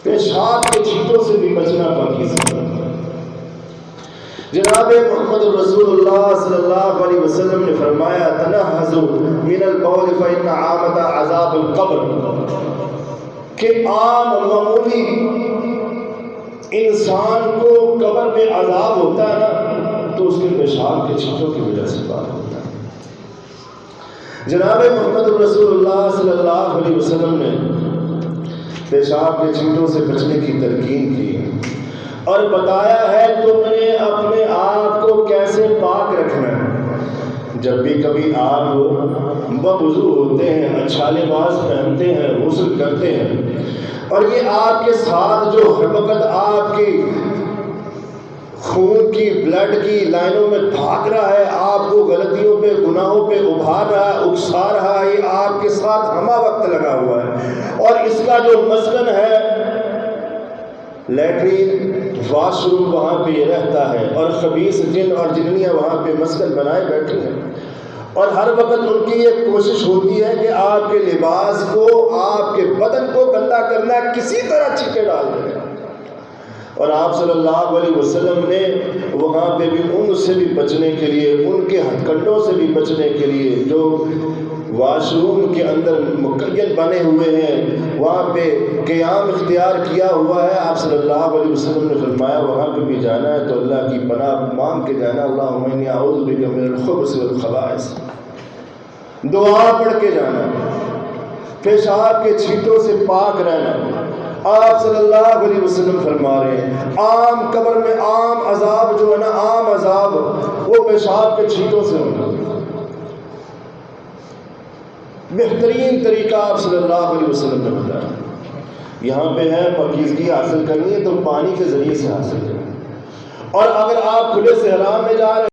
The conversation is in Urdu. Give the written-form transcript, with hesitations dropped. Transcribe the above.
پیشاب کے چھینٹوں سے بھی بچنا پاکیزگی ہے۔ جناب محمد رسول اللہ صلی اللہ علیہ وسلم نے فرمایا تنہزوا من البول فإن عامة عذاب القبر، کہ عام معمولی انسان کو قبر میں عذاب ہوتا ہے نا تو اس کے پیشاب کے چھینٹوں کی وجہ سے بات ہوتا ہے۔ جناب محمد رسول اللہ صلی اللہ علیہ وسلم نے پیشاب کے چھینٹوں سے بچنے کی تلقین کی اور بتایا ہے تم نے اپنے آپ کو کیسے پاک رکھنا ہے۔ جب بھی کبھی آپ بوضو ہوتے ہیں، اچھا لباس پہنتے ہیں، غسل کرتے ہیں، اور یہ آپ کے ساتھ جو وقت آپ کی خون کی بلڈ کی لائنوں میں بھاگ رہا ہے، آپ کو غلطیوں پہ گناہوں پہ ابھار رہا ہے، اکسا رہا ہے، یہ آپ کے ساتھ ہمہ وقت لگا ہوا ہے، اور اس کا جو مسکن ہے لیٹرین واش روم وہاں پہ یہ رہتا ہے، اور خبیث جن اور جنیاں وہاں پہ مسکن بنائے بیٹھی ہیں، اور ہر وقت ان کی یہ کوشش ہوتی ہے کہ آپ کے لباس کو، آپ کے بدن کو گندا کرنا ہے، کسی طرح چھینٹے ڈال دیں۔ اور آپ صلی اللہ علیہ وسلم نے وہاں پہ بھی ان سے بھی بچنے کے لیے، ان کے ہتھ کنڈوں سے بھی بچنے کے لیے جو واش روم کے اندر مقید بنے ہوئے ہیں وہاں پہ قیام اختیار کیا ہوا ہے، آپ صلی اللہ علیہ وسلم نے فرمایا وہاں پہ بھی جانا ہے تو اللہ کی پناہ مانگ کے جانا، اللہم انی اعوذ بک من الخبث والخبائث، دعا پڑھ کے جانا، پیشاب کے چھینٹوں سے پاک رہنا۔ آپ صلی اللہ علیہ وسلم فرما رہے ہیں عام قبر میں عام عذاب جو ہے نا، عام عذاب وہ پیشاب کے چھینٹوں سے ہونا۔ بہترین طریقہ آپ صلی اللہ علیہ وسلم نے بتایا، یہاں پہ ہے پاکیزگی حاصل کرنی ہے تو پانی کے ذریعے سے حاصل کریں، اور اگر آپ کھلے صحرا میں جا رہے ہیں